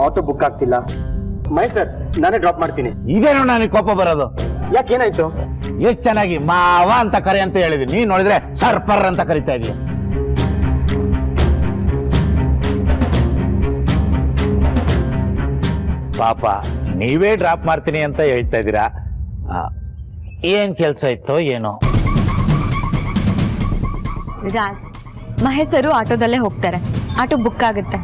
Auto book ಆಗ್ತಿಲ್ಲ. Mahesh sir, ನಾನೇ drop ಮಾಡ್ತೀನಿ. ಇದೇನೋ ನನಗೆ ಕೋಪ ಬರೋದು. ಯಾಕೇನಾಯ್ತು? ಎಷ್ಟು ಚೆನ್ನಾಗಿ ಮಾವ ಅಂತ ಕರೆ ಅಂತ ಹೇಳಿದೀನಿ, ನೀನ್ ನೋಡಿದ್ರೆ ಸರ್ಪರ್ ಅಂತ ಕರಿತಾ ಇದೀಯ. ಪಾಪ ನೀವೇ ಡ್ರಾಪ್ ಮಾಡ್ತೀನಿ ಅಂತ ಹೇಳ್ತಾ ಇದ್ದೀರಾ. ಏನ್ ಕೆಲ್ಸ ಇತ್ತೋ ಏನೋ. ರಾಜ್, ಮಹೇಶ್ ಸರು ಆಟೋದಲ್ಲೇ ಹೋಗ್ತಾರೆ. ಆಟೋ ಬುಕ್ ಆಗುತ್ತೆ.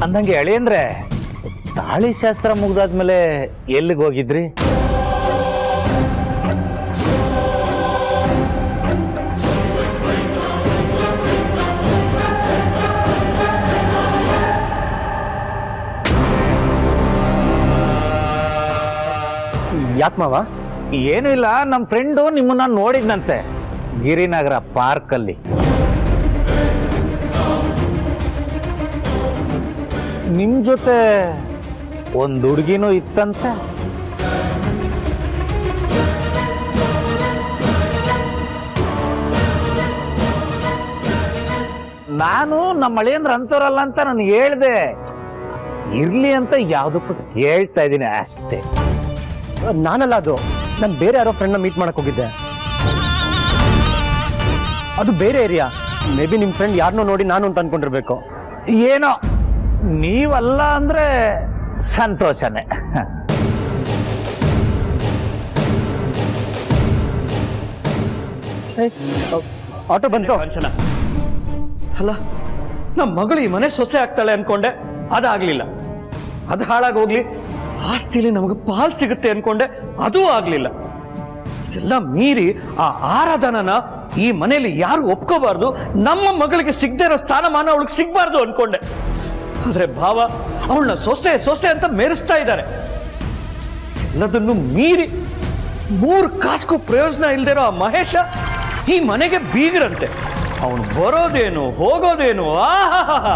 ಅಂದಂಗೆ ಹೇಳಿ ಅಂದ್ರೆ ತಾಳಿ ಶಾಸ್ತ್ರ ಮುಗ್ದಾದ್ಮೇಲೆ ಎಲ್ಲಿಗೆ ಹೋಗಿದ್ರಿ? ಯಾಕೆ ಮಾವ? ಏನೂ ಇಲ್ಲ, ನಮ್ಮ ಫ್ರೆಂಡು ನಿಮ್ಮನ್ನ ನೋಡಿದ್ನಂತೆ ಗಿರಿನಗರ ಪಾರ್ಕ್ ಅಲ್ಲಿ. ನಿಮ್ ಜೊತೆ ಒಂದು ಹುಡುಗಿನೂ ಇತ್ತಂತೆ. ನಾನು ನಮ್ಮ ಅಳಿಯಂದ್ರ ಅಂತವ್ರಲ್ಲ ಅಂತ ನಾನು ಹೇಳ್ದೆ, ಇರ್ಲಿ ಅಂತ ಯಾವ್ದಕ್ಕೂ ಹೇಳ್ತಾ ಇದ್ದೀನಿ ಅಷ್ಟೇ. ನಾನಲ್ಲ ಅದು, ನಾನು ಬೇರೆ ಯಾರೋ ಫ್ರೆಂಡ್ನ ಮೀಟ್ ಮಾಡಕ್ ಹೋಗಿದ್ದೆ. ಅದು ಬೇರೆ ಏರಿಯಾ. ಮೇ ಬಿ ನಿಮ್ಮ ಫ್ರೆಂಡ್ ಯಾರನ್ನೋ ನೋಡಿ ನಾನು ಅಂತ ಅನ್ಕೊಂಡಿರ್ಬೇಕು. ಏನೋ ನೀವಲ್ಲ ಅಂದ್ರೆ ಸಂತೋಷನೇ. ಆಟೋ ಬಂತು. ಅಲ್ಲ, ನಮ್ಮ ಮಗಳು ಈ ಮನೆ ಸೊಸೆ ಆಗ್ತಾಳೆ ಅನ್ಕೊಂಡೆ, ಅದಾಗ್ಲಿಲ್ಲ. ಅದು ಹಾಳಾಗೋಗ್ಲಿ, ಆಸ್ತಿಲಿ ನಮಗೆ ಪಾಲ್ ಸಿಗುತ್ತೆ ಅನ್ಕೊಂಡೆ, ಅದೂ ಆಗ್ಲಿಲ್ಲ. ಇದೆಲ್ಲ ಮೀರಿ ಆ ಆರಾಧನನ ಈ ಮನೆಯಲ್ಲಿ ಯಾರು ಒಪ್ಕೋಬಾರ್ದು, ನಮ್ಮ ಮಗಳಿಗೆ ಸಿಗದೇ ಇರೋ ಸ್ಥಾನಮಾನ ಅವಳಿಗೆ ಸಿಗ್ಬಾರ್ದು ಅನ್ಕೊಂಡೆ. ಆದ್ರೆ ಭಾವ ಅವಳನ್ನ ಸೊಸೆ ಸೊಸೆ ಅಂತ ಮೆರೆಸ್ತಾ ಇದ್ದಾರೆ. ಎಲ್ಲದನ್ನು ಮೀರಿ 3 ಕಾಸ್ಗೂ ಪ್ರಯೋಜನ ಇಲ್ದಿರೋ ಆ ಮಹೇಶ ಈ ಮನೆಗೆ ಬೀಗರಂತೆ. ಅವನು ಬರೋದೇನು ಹೋಗೋದೇನು, ಆಹಾ.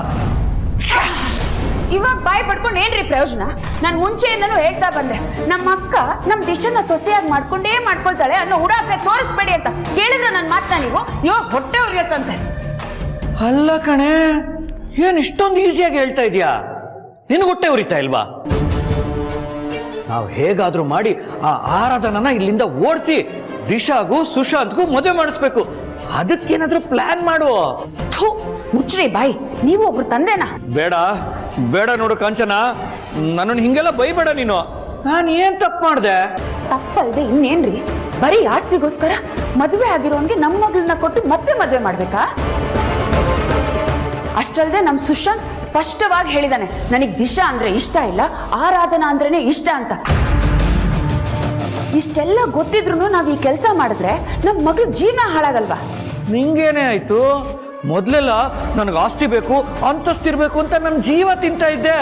ಇವಾಗ ಬಾಯಿ ಪಡ್ಕೊಂಡು ಏನ್ರಿ ಪ್ರಯೋಜನ? ನಾನು ಮುಂಚೆಯಿಂದನೂ ಹೇಳ್ತಾ ಬಂದೆ, ನಮ್ಮ ಅಕ್ಕ ನಮ್ಮ ದಿಶನ್ನ ಸೊಸೆಯಾಗಿ ಮಾಡ್ಕೊಳ್ತಾಳೆ ಅನ್ನೋ ಉಡಾಫೆ ತೋರಿಸ್ಬೇಡಿ ಅಂತ. ಕೇಳಿದ್ರೆ ನನ್ನ ಮಾತನ್ನ ನೀವು ಇವಾಗ ಹೊಟ್ಟೆ ಉರಿಯತ್ತಂತೆ. ಅಲ್ಲ ಕಣೆ, ಏನ್ ಇಷ್ಟೊಂದು ಈಸಿಯಾಗಿ ಹೇಳ್ತಾ ಇದೀಯಾ? ನಿನಗೆ ಹೊಟ್ಟೆ ಉರಿತಾ ಇಲ್ವಾ? ನಾವು ಹೇಗಾದ್ರೂ ಮಾಡಿ ಆ ಆರಾಧನನ ಇಲ್ಲಿಂದ ಓಡಿಸಿ ದಿಶಾಗೂ ಸುಶಾಂತ್ಗೂ ಮದುವೆ ಮಾಡಿಸ್ಬೇಕು. ಅದಕ್ಕೇನಾದ್ರೂ ಪ್ಲಾನ್ ಮಾಡುವ. ಮುಚ್ಚ್ರಿ ಬಾಯಿ, ನೀವು ಒಬ್ರು ತಂದೆನಾ? ಬೇಡ ಬೇಡ ನೋಡು ಕಾಂಚನ, ನನ್ನನ್ನು ಹಿಂಗೆಲ್ಲ ಬೈಬೇಡ ನೀನು. ನಾನು ಏನ್ ತಪ್ಪು ಮಾಡ್ದೆ? ತಪ್ಪಲ್ದೆ ಇನ್ನೇನ್ರಿ? ಬರೀ ಆಸ್ತಿಗೋಸ್ಕರ ಮದುವೆ ಆಗಿರೋನ್ಗೆ ನಮ್ಮ ಮಗಳನ್ನ ಕೊಟ್ಟು ಮತ್ತೆ ಮದುವೆ ಮಾಡ್ಬೇಕಾ? ಅಷ್ಟಲ್ದೆ ನಮ್ ಸುಶಾಂತ್ ಸ್ಪಷ್ಟವಾಗಿ ಹೇಳಿದಾನೆ, ನನಗ್ ದಿಶಾ ಅಂದ್ರೆ ಇಷ್ಟ ಇಲ್ಲ, ಆರಾಧನಾ ಅಂದ್ರೇನೆ ಇಷ್ಟ ಅಂತ. ಇಷ್ಟೆಲ್ಲ ಗೊತ್ತಿದ್ರು ನಾವ್ ಈ ಕೆಲಸ ಮಾಡಿದ್ರೆ ನಮ್ ಮಗಳ ಜೀವನ ಹಾಳಾಗಲ್ವಾ? ನಿಂಗೇನೆ ಆಯ್ತು? ಮೊದ್ಲೆಲ್ಲ ನನಗೆ ಆಸ್ತಿ ಬೇಕು, ಅಂತಸ್ತಿರ್ಬೇಕು ಅಂತ ನನ್ನ ಜೀವ ತಿಂತಾ ಇದ್ದೆ.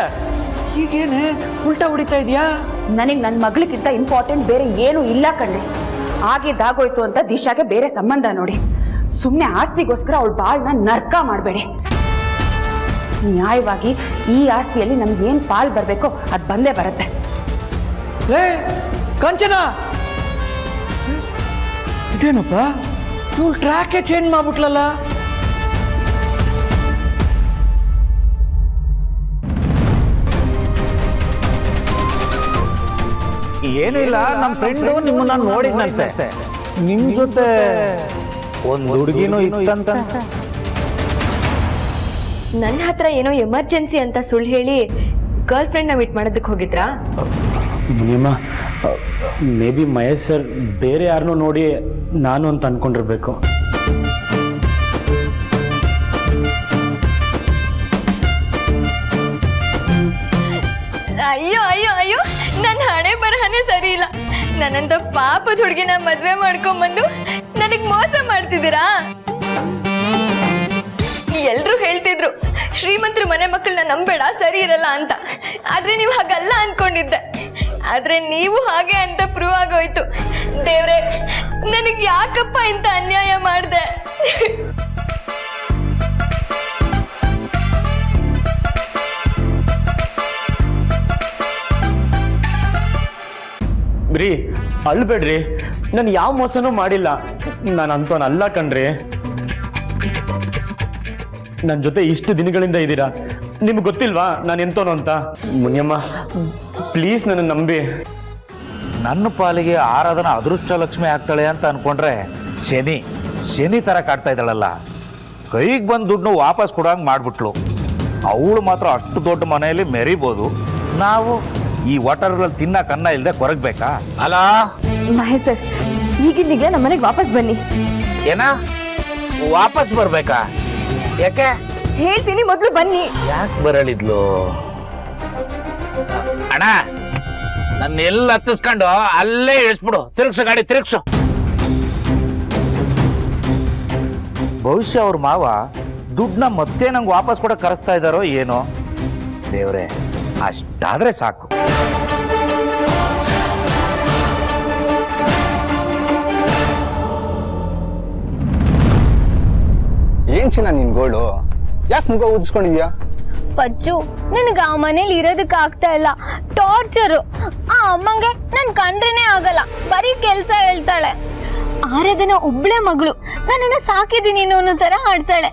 ಈಗೇನೆ ಉಲ್ಟಾ ಹೊಡಿತಾ ಇದೆಯಾ? ನನಗ್ ನನ್ನ ಮಗಳಿಗಿಂತ ಇಂಪಾರ್ಟೆಂಟ್ ಬೇರೆ ಏನು ಇಲ್ಲ ಕಣ್ರಿ. ಆಗಿದ್ದಾಗೋಯ್ತು ಅಂತ ದಿಶಾಗೆ ಬೇರೆ ಸಂಬಂಧ ನೋಡಿ. ಸುಮ್ಮನೆ ಆಸ್ತಿಗೋಸ್ಕರ ಅವಳು ಬಾಳ್ನ ನರ್ಕ ಮಾಡಬೇಡಿ. ನ್ಯಾಯವಾಗಿ ಈ ಆಸ್ತಿಯಲ್ಲಿ ನಮ್ಗೇನ್ ಪಾಲ್ ಬರಬೇಕೋ ಅದು ಬಂದೇ ಬರುತ್ತೆ. ಕಂಚನ, ಇದೇನಪ್ಪ ಇವಳು ಟ್ರ್ಯಾಕೆ ಚೇಂಜ್ ಮಾಡ್ಬಿಟ್ಲಲ್ಲ? ಏನೂ ಇಲ್ಲ, ನಮ್ಮ ಫ್ರೆಂಡು ನಿಮ್ಮನ್ನ ನೋಡಿದ್ನಂತೆ, ನಿಮ್ ಜೊತೆ ಒಂದು ಹುಡುಗಿನೂ ಇತ್ತಂತ. ನನ್ನ ಹತ್ರ ಏನೋ ಎಮರ್ಜೆನ್ಸಿ ಅಂತ ಸುಳ್ಳು ಹೇಳಿ ಗರ್ಲ್ ಫ್ರೆಂಡ್ನ ಮೀಟ್ ಮಾಡೋದಕ್ಕೆ ಹೋಗಿದ್ರಾ? Muniyamma, may be Mahesh sir ಬೇರೆ ಯಾರನ್ನೋ ನೋಡಿ ನಾನು ಅಂತ ಅನ್ಕೊಂಡಿರ್ಬೇಕು. ಅಯ್ಯೋ ಅಯ್ಯೋ ಅಯ್ಯೋ, ನನ್ನ ಹಣೆ ಬರಹನೇ ಸರಿ ಇಲ್ಲ. ನನ್ನಂತ ಪಾಪದ ಹುಡುಗಿನ ಮದ್ವೆ ಮಾಡ್ಕೊಂಬಂದು ನನಗ್ ಮೋಸ ಮಾಡ್ತಿದ್ದೀರಾ? ಎಲ್ರು ಹೇಳ್ತಿದ್ರು ಶ್ರೀಮಂತರ ಮನೆ ಮಕ್ಕಳನ್ನ ನಂಬೇಡ, ಸರಿ ಇರಲ್ಲ ಅಂತ. ಆದ್ರೆ ನೀವು ಹಾಗಲ್ಲ ಅನ್ಕೊಂಡಿದ್ದೆ. ಆದ್ರೆ ನೀವು ಹಾಗೆ ಅಂತ ಪ್ರೂವ್ ಆಗೋಯ್ತು. ದೇವ್ರೆ, ನನಗ್ ಯಾಕಪ್ಪ ಇಂತ ಅನ್ಯಾಯ ಮಾಡ್ದೆ? ರೀ, ಅಳ್ಬೇಡ್ರಿ, ನಾನು ಯಾವ ಮೋಸನೂ ಮಾಡಿಲ್ಲ. ನಾನು ಅಂಥವನಲ್ಲ ಕಣ್ರಿ. ನನ್ನ ಜೊತೆ ಇಷ್ಟು ದಿನಗಳಿಂದ ಇದ್ದೀರಾ, ನಿಮ್ಗೆ ಗೊತ್ತಿಲ್ವಾ ನಾನು ಎಂತವನು ಅಂತ? ಮುನಿಯಮ್ಮ ಪ್ಲೀಸ್ ನನ್ನ ನಂಬಿ. ನನ್ನ ಪಾಲಿಗೆ ಆರಾಧನ ಅದೃಷ್ಟ ಲಕ್ಷ್ಮಿ ಆಗ್ತಾಳೆ ಅಂತ ಅನ್ಕೊಂಡ್ರೆ ಶನಿ ತರ ಕಾಡ್ತಾ ಇದ್ದಾಳಲ್ಲ. ಕೈಗೆ ಬಂದ ದುಡ್ಡು ವಾಪಸ್ ಕೊಡೋಂಗೆ ಮಾಡ್ಬಿಟ್ಲು. ಅವಳು ಮಾತ್ರ ಅಷ್ಟು ದೊಡ್ಡ ಮನೆಯಲ್ಲಿ ಮೆರಿಬೋದು, ನಾವು ಈ ವಾಟರ್ಗಳಲ್ಲಿ ತಿನ್ನಕ್ಕನ್ನ ಇಲ್ಲದೆ ಕೊರಗಬೇಕಾ? ಅಲ್ಲ ಮಹೇಶ್ ಸರ್, ಈಗಿದ್ದೀಗ ನಮ್ಮ ಮನೆಗೆ ವಾಪಸ್ ಬನ್ನಿ. ಏನ ವಾಪಸ್ ಬರ್ಬೇಕಾ? ಯಾಕೆ? ಹೇಳ್ತೀನಿ, ಮೊದಲು ಬನ್ನಿ. ಯಾಕೆ ಬರಳಿದ್ಲು? ಅಣ್ಣ ನನ್ನ ಎಲ್ಲ ಹತ್ತಿಸ್ಕೊಂಡು ಅಲ್ಲೇ ಇಳಿಸ್ಬಿಡು. ತಿರುಗ್ಸು ಗಾಡಿ, ತಿರುಗ್ಸು. ಬಹುಶಃ ಅವ್ರ ಮಾವ ದುಡ್ಡನ್ನ ಮತ್ತೆ ನಂಗೆ ವಾಪಸ್ ಕೊಡಕ್ಕೆ ಕರೆಸ್ತಾ ಇದ್ದಾರೋ ಏನೋ. ದೇವ್ರೆ, ಅಷ್ಟಾದ್ರೆ ಸಾಕು. ಏನ್ ಚಿನ್ನ ನಿನ್ ಗೋಳು? ಯಾಕೆ ಮುಖ ಊದಿಸ್ಕೊಂಡಿದ್ಯಾ? ಪಚ್ಚು, ನನಗೆ ಆ ಮನೇಲಿ ಇರೋದಕ್ಕೆ ಆಗ್ತಾ ಇಲ್ಲ. ಟಾರ್ಚರು. ಆ ಅಮ್ಮಂಗೆ ನನ್ ಕಂಡ್ರೇನೆ ಆಗಲ್ಲ, ಬರೀ ಕೆಲ್ಸ ಹೇಳ್ತಾಳೆ. ಆರಾಧನ ಒಬ್ಳೆ ಮಗಳು, ನನ್ನನ್ನ ಸಾಕಿದ್ದೀನಿ ಅನ್ನೋ ತರ ಆಡ್ತಾಳೆ.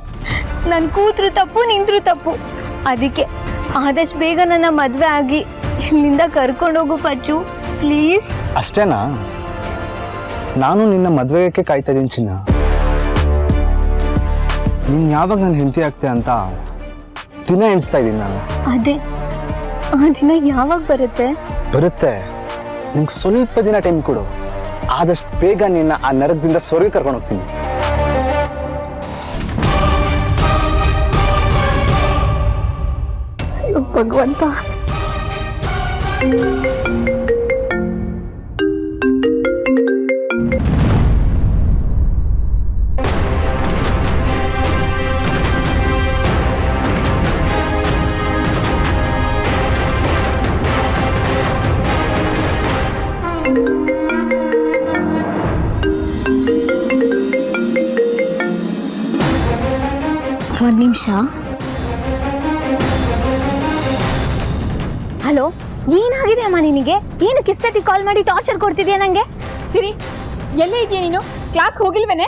ನನ್ ಕೂತ್ರು ತಪ್ಪು, ನಿಂತ್ರು ತಪ್ಪು. ಅದಕ್ಕೆ ಆದಷ್ಟು ಬೇಗ ನನ್ನ ಮದ್ವೆ ಆಗಿ ಇಲ್ಲಿಂದ ಕರ್ಕೊಂಡೋಗು ಪಚ್ಚು, ಪ್ಲೀಸ್. ಅಷ್ಟೇನಾ? ನಾನು ನಿನ್ನ ಮದ್ವೆಗೆ ಕಾಯ್ತಾ ಇದೀನಿ ಚಿನ್ನ. ನೀನ್ ಯಾವಾಗ ನನ್ನ ಹೆಂಡತಿ ಆಗ್ತೀಯ ಅಂತ ದಿನ ಎಣಿಸ್ತಾ ಇದ್ದೀನಿ ನಾನು. ಅದೇ ಆ ದಿನ ಯಾವಾಗ ಬರುತ್ತೆ? ಬರುತ್ತೆ. ನಿಂಗೆ ಸ್ವಲ್ಪ ದಿನ ಟೈಮ್ ಕೊಡು, ಆದಷ್ಟು ಬೇಗ ನಿನ್ನ ಆ ನರಕದಿಂದ ಸ್ವರ್ಗ ಕರ್ಕೊಂಡು ಹೋಗ್ತೀನಿ. ಭಗವಂತ, ಒಂದ್ ನಿಮಿಷ. ಹಲೋ, ಏನಾಗಿದೆ ಅಮ್ಮ ನಿನಗೆ? ಏನು ಕಿಸ್ತತಿ ಕಾಲ್ ಮಾಡಿ ಟಾರ್ಚರ್ ಕೊಡ್ತಿದ್ಯಾ ನಂಗೆ? ಸಿರಿ, ಎಲ್ಲೇ ಇದೆಯಾ ನೀನು? ಕ್ಲಾಸ್ಗೆ ಹೋಗಿಲ್ವೇನೆ?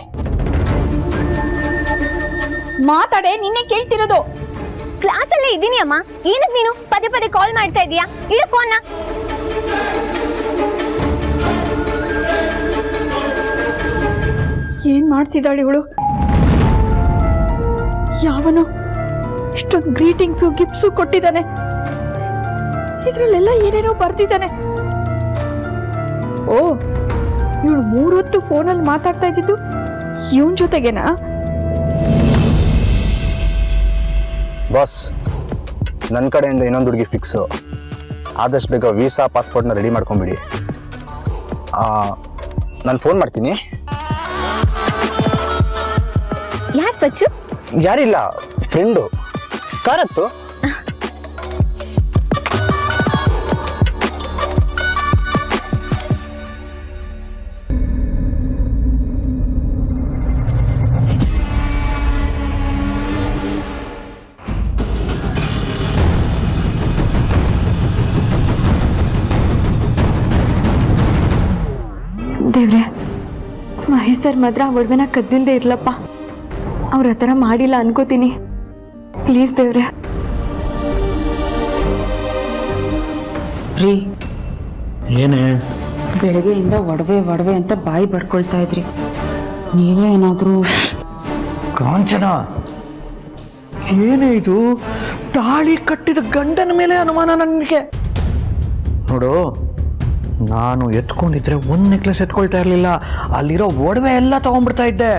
ಮಾತಾಡೆ, ನಿನ್ನೆ ಕೇಳ್ತಿರೋದು. ಕ್ಲಾಸಲ್ಲೇ ಇದ್ದೀನಿ ಅಮ್ಮ. ಏನಕ್ಕೆ ನೀನು ಪದೇ ಪದೇ ಕಾಲ್ ಮಾಡ್ತಾ ಇದೀಯಾ? ಇಡು ಫೋನ್ನ. ಏನ್ ಮಾಡ್ತಿದ್ದಾಳೆ ಇವಳು? ಯಾವನು ಇಷ್ಟೊಂದು ಗ್ರೀಟಿಂಗ್ಸು ಗಿಫ್ಟ್ಸು ಕೊಟ್ಟಿದ್ದಾನೆ. ಇದ್ರಲ್ಲೆಲ್ಲ ಏನೇನೋ ಬರ್ತಿದ್ದಾನೆ. ಓ, ಇವಳು 3 ಹೊತ್ತು ಫೋನಲ್ಲಿ ಮಾತಾಡ್ತಾ ಇದ್ದಿದ್ದು ಇವನ್ ಜೊತೆಗೇನಾ? ಬಾಸ್, ನನ್ನ ಕಡೆಯಿಂದ ಇನ್ನೊಂದು ಹುಡುಗಿ ಫಿಕ್ಸು. ಆದಷ್ಟು ಬೇಗ ವೀಸಾ ಪಾಸ್ಪೋರ್ಟ್ನ ರೆಡಿ ಮಾಡ್ಕೊಂಬಿಡಿ. ನಾನು ಫೋನ್ ಮಾಡ್ತೀನಿ. ಯಾಕೆ ಪಚ್ಚು? ಯಾರಿಲ್ಲ, ಫ್ರೆಂಡು. ಕಾರತ್ತು. ದೇವ್ರೆ, ಮಹೇಶ್ ಸರ್ ಮಾತ್ರ ಆ ಒಡವೆನ ಕದ್ದಿಲ್ದೇ ಇರ್ಲಪ್ಪ. ಅವ್ರ ಆ ಥರ ಮಾಡಿಲ್ಲ ಅನ್ಕೋತೀನಿ. ಪ್ಲೀಸ್ ದೇವ್ರೆ. ರೀ, ಏನೇ ಬೆಳಗ್ಗೆಯಿಂದ ಒಡವೆ ಅಂತ ಬಾಯಿ ಬಡ್ಕೊಳ್ತಾ ಇದ್ರಿ. ನೀವೇ ಏನಾದರೂ? ಕಾಂಚನ, ಏನೇ ಇದು? ತಾಳಿ ಕಟ್ಟಿದ ಗಂಡನ ಮೇಲೆ ಅನುಮಾನ ನನಗೆ. ನೋಡು, ನಾನು ಎತ್ಕೊಂಡಿದ್ರೆ ಒಂದು ನೆಕ್ಲೆಸ್ ಎತ್ಕೊಳ್ತಾ ಇರಲಿಲ್ಲ, ಅಲ್ಲಿರೋ ಒಡವೆ ಎಲ್ಲ ತಗೊಂಡ್ಬಿಡ್ತಾ ಇದ್ದೆ.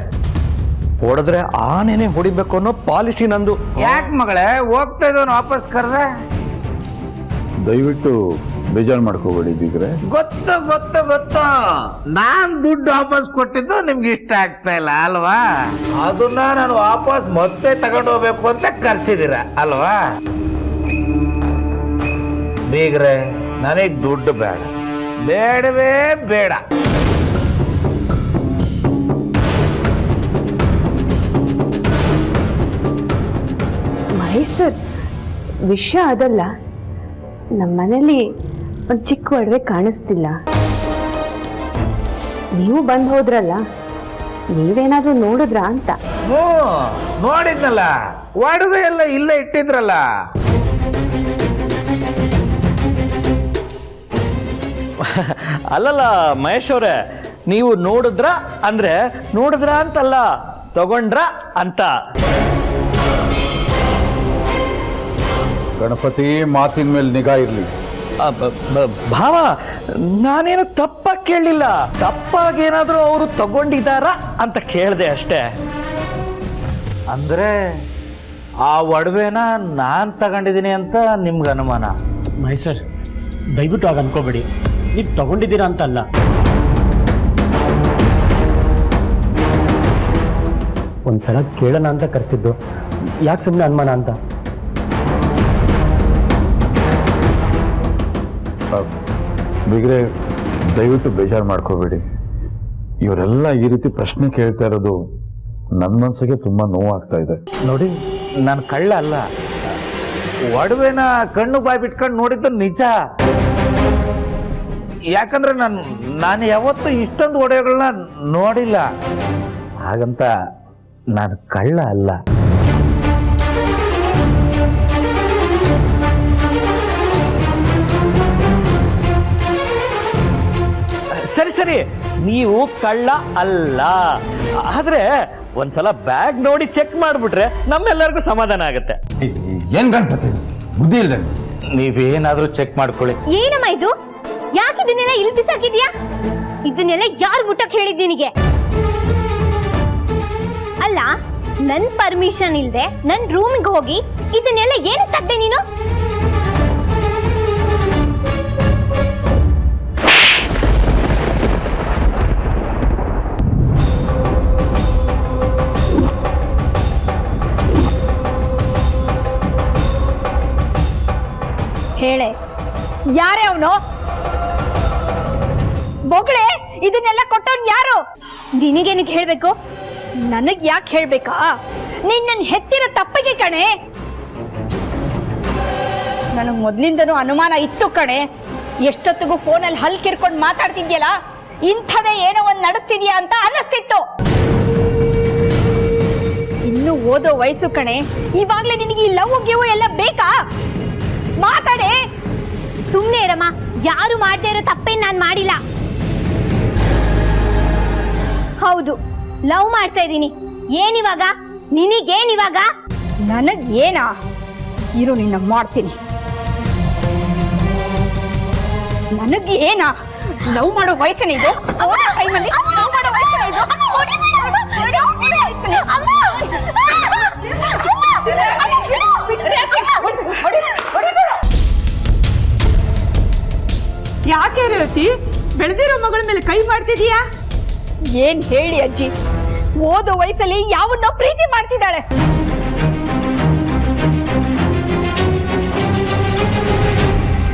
ಹೊಡೆದ್ರೆ ಆನೇನೆ ಹೊಡಿಬೇಕು ಅನ್ನೋ ಪಾಲಿಸಿ ನಂದು. ಯಾಕೆ ಮಗಳೇ ಹೋಗ್ತಾ ಇದ್ದವನು ವಾಪಸ್ ಕರೆದೆ? ದಯವಿಟ್ಟು ಬೇಜಾರು ಮಾಡ್ಕೋಬೇಡಿ ಬೀಗ್ರೆ. ಗೊತ್ತು ನಾನ್ ದುಡ್ಡು ವಾಪಸ್ ಕೊಟ್ಟಿದ್ದು ನಿಮ್ಗೆ ಇಷ್ಟ ಆಗ್ತಾ ಇಲ್ಲ ಅಲ್ವಾ? ಅದನ್ನ ನಾನು ವಾಪಸ್ ಮತ್ತೆ ತಗೊಂಡು ಹೋಗ್ಬೇಕು ಅಂತ ಕರ್ಸಿದೀರ ಅಲ್ವಾ? ಬೀಗ್ರೆ, ನನಗ್ ದುಡ್ಡು ಬೇಡವೇ ಬೇಡ. ಮಹೇಶ್ ಸರ್, ವಿಷಯ ಅದಲ್ಲ. ನಮ್ಮ ಮನೇಲಿ ಒಂದು ಚಿಕ್ಕ ಒಡವೆ ಕಾಣಿಸ್ತಿಲ್ಲ. ನೀವು ಬಂದು ಹೋದ್ರಲ್ಲ, ನೀವೇನಾದ್ರೂ ನೋಡಿದ್ರಾ ಅಂತ. ಹ್ಞೂ ನೋಡಿದ್ನಲ್ಲ, ಒಡವೆ ಎಲ್ಲ ಇಲ್ಲೇ ಇಟ್ಟಿದ್ರಲ್ಲ. ಅಲ್ಲಲ್ಲ ಮಹೇಶ್ ಅವರೇ, ನೀವು ನೋಡಿದ್ರ ಅಂತಲ್ಲ, ತಗೊಂಡ್ರ ಅಂತ. ಗಣಪತಿ ಮಾತಿನ ಮೇಲೆ ನಿಗಾ ಇರಲಿ. ಭಾವ, ನಾನೇನು ತಪ್ಪಾಗಿ ಕೇಳಲಿಲ್ಲ. ತಪ್ಪಾಗೇನಾದ್ರೂ ಅವರು ತಗೊಂಡಿದ್ದಾರಾ ಅಂತ ಕೇಳಿದೆ ಅಷ್ಟೇ. ಅಂದ್ರೆ ಆ ಒಡವೆನ ನಾನು ತಗೊಂಡಿದ್ದೀನಿ ಅಂತ ನಿಮ್ಗೆ ಅನುಮಾನ? ಮಹೇಶ್ ದಯವಿಟ್ಟು ಆಗ ಅನ್ಕೋಬೇಡಿ, ನೀವು ತಗೊಂಡಿದ್ದೀರಾ ಅಂತ ಅಲ್ಲ. ಒಂದ್ಸಲ ಕೇಳೋಣ ಅಂತ ಕರೆಸಿದ್ದು, ಯಾಕೆ ಸುಮ್ಮನೆ ಅನುಮಾನ ಅಂತ. ಬಿಗ್ರೆ ದಯವಿಟ್ಟು ಬೇಜಾರು ಮಾಡ್ಕೋಬೇಡಿ. ಇವರೆಲ್ಲ ಈ ರೀತಿ ಪ್ರಶ್ನೆ ಕೇಳ್ತಾ ಇರೋದು ನನ್ನ ಮನಸ್ಸಿಗೆ ತುಂಬಾ ನೋವಾಗ್ತಾ ಇದೆ. ನೋಡಿ, ನಾನು ಕಳ್ಳ ಅಲ್ಲ. ಒಡವೆನ ಕಣ್ಣು ಬಾಯಿ ಬಿಟ್ಕೊಂಡು ನೋಡಿದ್ದು ನಿಜ. ಯಾಕಂದ್ರೆ ನಾನು ಯಾವತ್ತೂ ಇಷ್ಟೊಂದು ಒಡವೆಗಳನ್ನ ನೋಡಿಲ್ಲ. ಹಾಗಂತ ನಾನು ಕಳ್ಳ ಅಲ್ಲ. ಸರಿ, ನೀವು ಕಳ್ಳ ಅಲ್ಲ. ಆದ್ರೆ ಒಂದ್ಸಲ ಬ್ಯಾಗ್ ನೋಡಿ ಚೆಕ್ ಮಾಡ್ಬಿಟ್ರೆ ನಮ್ಮೆಲ್ಲರಿಗೂ ಸಮಾಧಾನ ಆಗುತ್ತೆ. ಏನ್ ಗಣಪತಿ ಬುದ್ಧಿ ಇಲ್ದೆ? ನೀವೇನಾದ್ರೂ ಚೆಕ್ ಮಾಡ್ಕೊಳ್ಳಿ. ಏನಮ್ಮ ಇದು? ಯಾಕೆ ಇದನ್ನೆಲ್ಲ ಇಲ್ಲಿ ಬಿಸಾಕಿದ್ಯಾ? ಇದನ್ನೆಲ್ಲ ಯಾರು ಮುಟ್ಟಕ್ ಹೇಳಿದ್ ನಿನಗೆ? ಅಲ್ಲ, ನನ್ ಪರ್ಮಿಷನ್ ಇಲ್ದೆ ನನ್ ರೂಮಿಗೆ ಹೋಗಿ ಇದನ್ನೆಲ್ಲ ಏನು ತದ್ದೆ ನೀನು? ಹೇಳೆ, ಯಾರೇ ಅವನು? ಬೊಗಳೆ, ಇದನ್ನೆಲ್ಲ ಕೊಟ್ಟವ್ನು ಯಾರು? ನಿನಗೇನಕ್ಕೆ ಹೇಳ್ಬೇಕು? ನನಗ್ ಯಾಕೆ ಹೇಳ್ಬೇಕಾ? ನೀನ್ ನನ್ನ ಹೆತ್ತಿರೋ ತಪ್ಪಿಗೆ ಕಣೆ. ನನಗ್ ಮೊದ್ಲಿಂದನೂ ಅನುಮಾನ ಇತ್ತು ಕಣೆ. ಎಷ್ಟೊತ್ತಿಗೂ ಫೋನಲ್ಲಿ ಹಲ್ ಕಿರ್ಕೊಂಡು ಮಾತಾಡ್ತಿದ್ಯಲ್ಲ, ಇಂಥದೇ ಏನೋ ಒಂದ್ ನಡೆಸ್ತಿದ್ಯಾ ಅಂತ ಅನ್ನಿಸ್ತಿತ್ತು. ಇನ್ನು ಓದೋ ವಯಸ್ಸು ಕಣೆ, ಇವಾಗ್ಲೇ ನಿನಗೆ ಈ ಲವ್ ಗಿವ್ ಎಲ್ಲ ಬೇಕಾ? ಮಾತಾಡೆ. ಸುಮ್ನೆ ಇರಮ್ಮ, ಯಾರು ಮಾಡದೇ ಇರೋ ತಪ್ಪೇನ್ ನಾನ್ ಮಾಡಿಲ್ಲ. ಹೌದು, ಲವ್ ಮಾಡ್ತಾ ಇದ್ದೀನಿ. ಏನಿವಾಗ? ನಿನಗೇನಿವಾಗ? ನನಗ್ ಏನಾ? ಇರು, ನಿನ್ನ ಮಾಡ್ತೀನಿ. ನನಗ್ ಏನಾ? ಲವ್ ಮಾಡೋ ವಯಸ್ಸನೇ ಇದು? ಟೈಮಲ್ಲಿ ಲವ್ ಮಾಡೋ ವಯಸ್ಸನೇ ಇದು? ಯಾಕೆ ರೇವತಿ ಬೆಳೆದಿರೋ ಮಗಳ ಮೇಲೆ ಕೈ ಮಾಡ್ತಿದೀಯಾ? ಏನ್ ಹೇಳಿ ಅಜ್ಜಿ, ಓದೋ ವಯಸ್ಸಲ್ಲಿ ಯಾವನ್ನೋ ಪ್ರೀತಿ ಮಾಡ್ತಿದ್ದಾಳೆ.